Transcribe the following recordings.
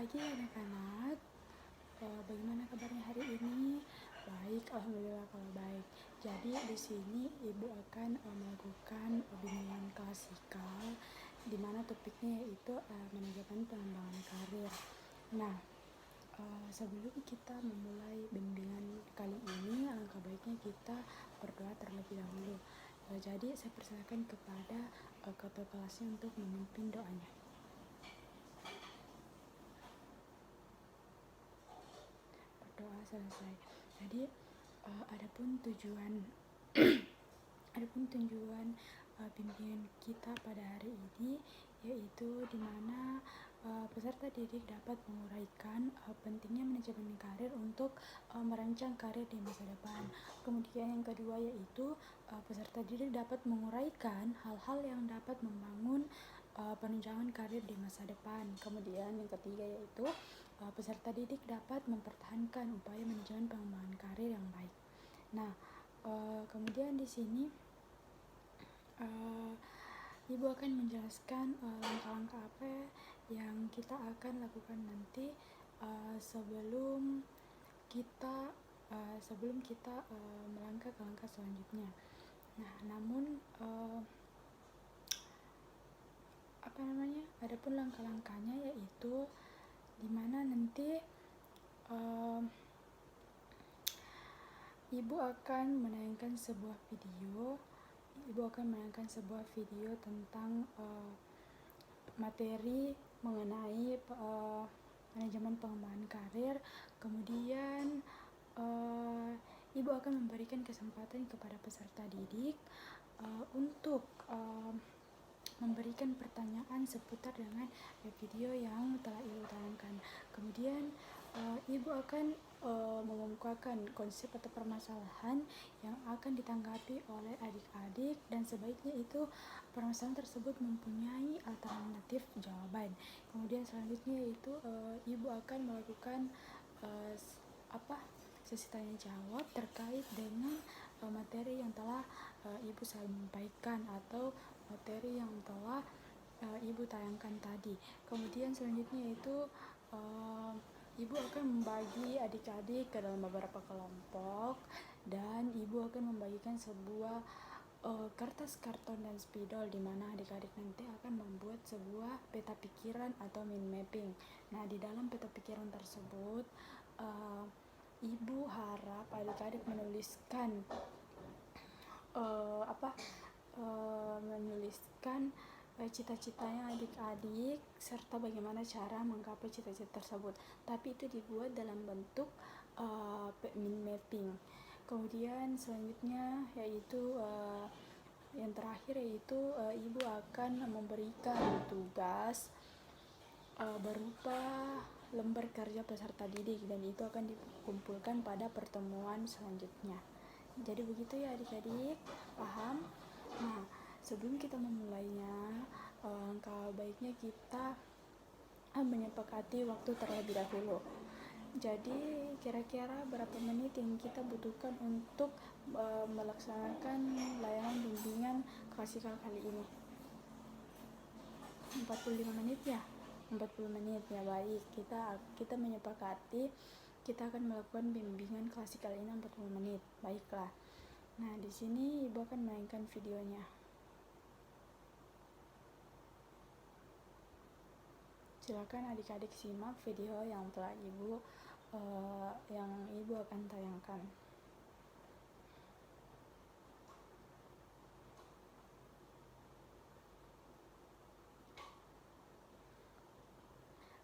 pagi anak-anak. Bagaimana kabarnya hari ini? Baik, alhamdulillah kalau baik. Jadi di sini Ibu akan melakukan bimbingan klasikal di mana topiknya yaitu manajemen pengembangan karir. Nah, sebelum kita memulai bimbingan kali ini, alangkah baiknya kita berdoa terlebih dahulu. Jadi saya persilakan kepada ketua kelasnya untuk memimpin doanya. Berdoa selesai. Jadi adapun tujuan bimbingan kita pada hari ini yaitu di mana peserta didik dapat menguraikan pentingnya manajemen karir untuk merancang karir di masa depan. Kemudian yang kedua yaitu peserta didik dapat menguraikan hal-hal yang dapat membangun penunjangan karir di masa depan. Kemudian yang ketiga yaitu peserta didik dapat mempertahankan upaya manajemen pengembangan karir yang baik. Nah, kemudian di sini Ibu akan menjelaskan langkah-langkah apa yang kita akan lakukan nanti sebelum kita melangkah ke langkah selanjutnya. Nah, namun adapun langkah-langkahnya yaitu dimana nanti Ibu akan menayangkan sebuah video tentang materi mengenai manajemen pengembangan karir. Kemudian Ibu akan memberikan kesempatan kepada peserta didik untuk memberikan pertanyaan seputar dengan video yang telah Ibu tayangkan. Kemudian Ibu akan mengemukakan konsep atau permasalahan yang akan ditanggapi oleh adik-adik dan sebaiknya itu permasalahan tersebut mempunyai alternatif jawaban. Kemudian selanjutnya yaitu Ibu akan melakukan sesi tanya jawab terkait dengan materi yang telah Ibu sampaikan atau materi yang telah Ibu tayangkan tadi. Kemudian selanjutnya yaitu Ibu akan membagi adik-adik ke dalam beberapa kelompok dan Ibu akan membagikan sebuah kertas karton dan spidol di mana adik-adik nanti akan membuat sebuah peta pikiran atau mind mapping. Nah, di dalam peta pikiran tersebut Ibu harap adik-adik menuliskan cita-citanya adik-adik serta bagaimana cara menggapai cita-cita tersebut, tapi itu dibuat dalam bentuk mind mapping. Kemudian selanjutnya yaitu yang terakhir yaitu Ibu akan memberikan tugas berupa lembar kerja peserta didik dan itu akan dikumpulkan pada pertemuan selanjutnya. Jadi begitu ya adik-adik, paham? Nah, sebelum kita memulainya, langkah baiknya kita menyepakati waktu terlebih dahulu. Jadi kira-kira berapa menit yang kita butuhkan untuk melaksanakan layanan bimbingan klasikal kali ini? 45 menit ya? 40 menit ya, baik. Kita menyepakati kita akan melakukan bimbingan klasikal ini 40 menit. Baiklah. Nah, di sini Ibu akan mainkan videonya. Silakan adik-adik simak video yang telah Ibu akan tayangkan.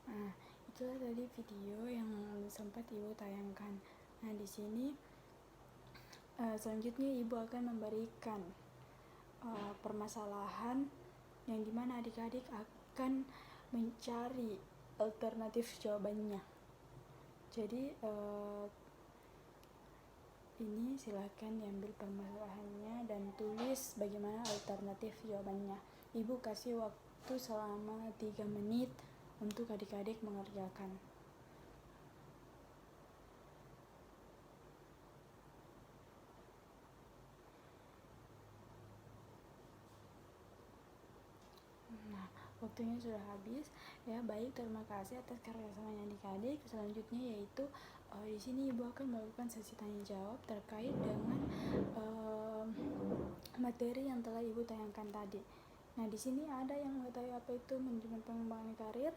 Nah, itulah tadi video yang sempat Ibu tayangkan. Nah, di sini selanjutnya Ibu akan memberikan permasalahan yang dimana adik-adik akan mencari alternatif jawabannya. Jadi ini silakan diambil permasalahannya dan tulis bagaimana alternatif jawabannya. Ibu kasih waktu selama 3 menit untuk adik-adik mengerjakan. Nah, waktunya sudah habis ya. Baik, terima kasih atas kerjasamanya adik-adik. Selanjutnya yaitu di sini ibu akan melakukan sesi tanya jawab terkait dengan materi yang telah ibu tayangkan tadi. Nah, di sini ada yang mengetahui apa itu manajemen pengembangan karir?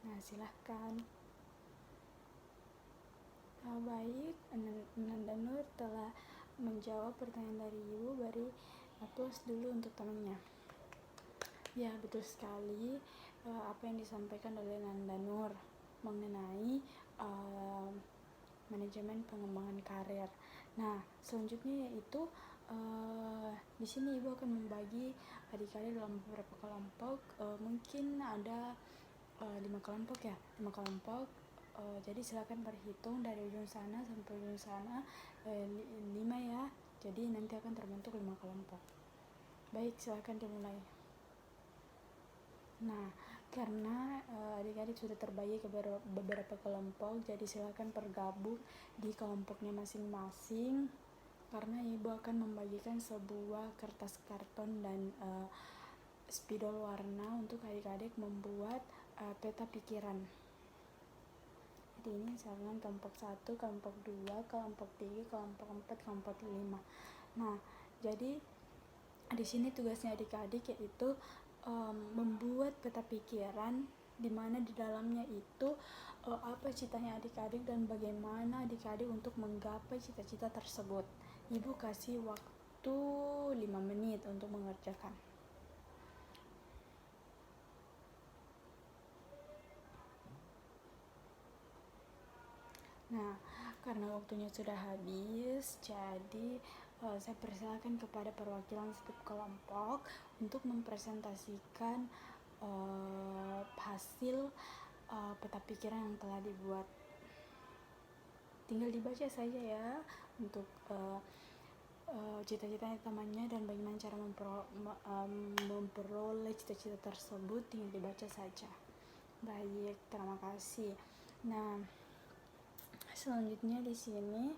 Nah, silahkan. Baik, Nanda Nur telah menjawab pertanyaan dari ibu. Beri applause dulu untuk temannya. Ya, betul sekali apa yang disampaikan oleh Nanda Nur mengenai manajemen pengembangan karir. Nah, selanjutnya yaitu di sini ibu akan membagi adik-adik dalam beberapa kelompok. Mungkin ada 5 kelompok ya, 5 kelompok. Jadi silakan berhitung dari ujung sana sampai ujung sana 5 ya. Jadi nanti akan terbentuk 5 kelompok. Baik, silakan dimulai. Nah, karena adik-adik sudah terbagi ke beberapa kelompok, jadi silakan bergabung di kelompoknya masing-masing. Karena ibu akan membagikan sebuah kertas karton dan spidol warna untuk adik-adik membuat peta pikiran. Jadi ini misalkan kelompok 1, kelompok 2, kelompok 3, kelompok 4, kelompok 5. Nah, jadi di sini tugasnya adik-adik yaitu membuat peta pikiran di mana di dalamnya itu apa citanya adik-adik dan bagaimana adik-adik untuk menggapai cita-cita tersebut. Ibu kasih waktu 5 menit untuk mengerjakan. Nah, karena waktunya sudah habis, jadi saya persilakan kepada perwakilan setiap kelompok untuk mempresentasikan hasil peta pikiran yang telah dibuat. Tinggal dibaca saja ya untuk cita-cita temannya dan bagaimana cara memperoleh cita-cita tersebut, tinggal dibaca saja. Baik, terima kasih. Nah, selanjutnya di sini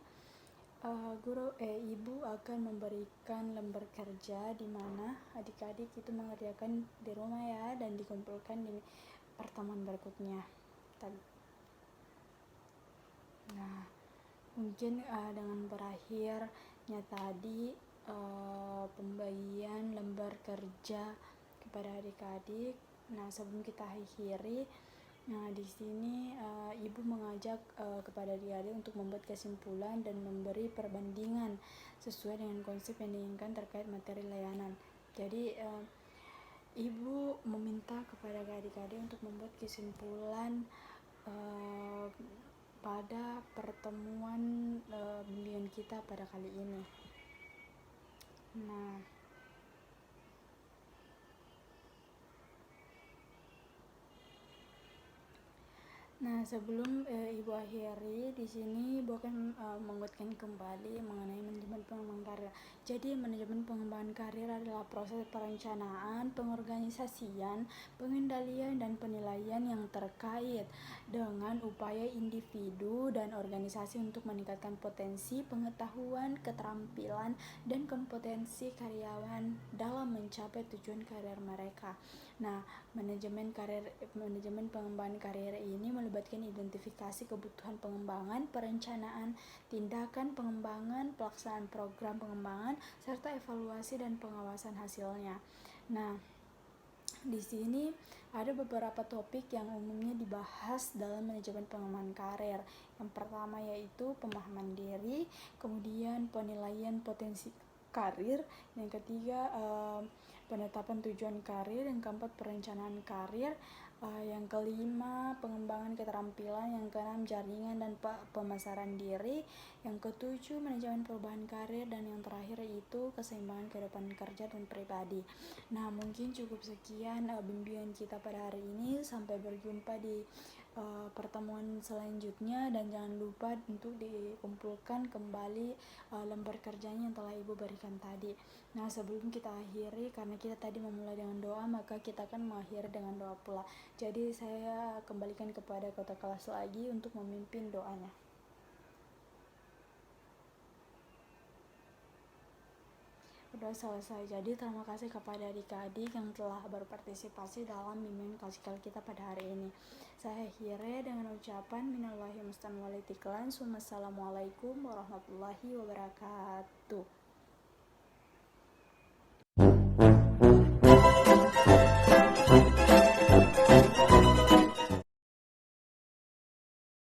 ibu akan memberikan lembar kerja di mana adik-adik itu mengerjakan di rumah ya dan dikumpulkan di pertemuan berikutnya. Nah, mungkin dengan berakhirnya tadi pembagian lembar kerja kepada adik-adik. Nah, sebelum kita akhiri, nah di sini ibu mengajak kepada adik-adik untuk membuat kesimpulan dan memberi perbandingan sesuai dengan konsep yang diinginkan terkait materi layanan. Jadi ibu meminta kepada adik-adik untuk membuat kesimpulan pada pertemuan bimbingan kita pada kali ini. Nah, sebelum ibu akhiri di sini, ibu akan menguatkan kembali mengenai manajemen pengembangan karir. Jadi, manajemen pengembangan karir adalah proses perencanaan, pengorganisasian, pengendalian, dan penilaian yang terkait dengan upaya individu dan organisasi untuk meningkatkan potensi, pengetahuan, keterampilan, dan kompetensi karyawan dalam mencapai tujuan karir mereka. Nah, manajemen pengembangan karir ini melibatkan identifikasi kebutuhan pengembangan, perencanaan, tindakan pengembangan, pelaksanaan program pengembangan, serta evaluasi dan pengawasan hasilnya. Nah, di sini ada beberapa topik yang umumnya dibahas dalam manajemen pengembangan karir. Yang pertama yaitu pemahaman diri, kemudian penilaian potensi karir, yang ketiga penetapan tujuan karir, yang keempat perencanaan karir, yang kelima pengembangan keterampilan, yang keenam jaringan dan pemasaran diri, yang ketujuh manajemen perubahan karir, dan yang terakhir itu keseimbangan kehidupan kerja dan pribadi. Nah, mungkin cukup sekian bimbingan kita pada hari ini. Sampai berjumpa di pertemuan selanjutnya, dan jangan lupa untuk dikumpulkan kembali lembar kerjanya yang telah ibu berikan tadi. Nah, sebelum kita akhiri, karena kita tadi memulai dengan doa, maka kita akan mengakhiri dengan doa pula. Jadi saya kembalikan kepada kota kelas lagi untuk memimpin doanya. udah selesai. Jadi terima kasih kepada adik-adik yang telah berpartisipasi dalam bimbingan klasikal kita pada hari ini. Saya akhiri dengan ucapan minallahi mustan walitiklan. Wassalamualaikum warahmatullahi wabarakatuh.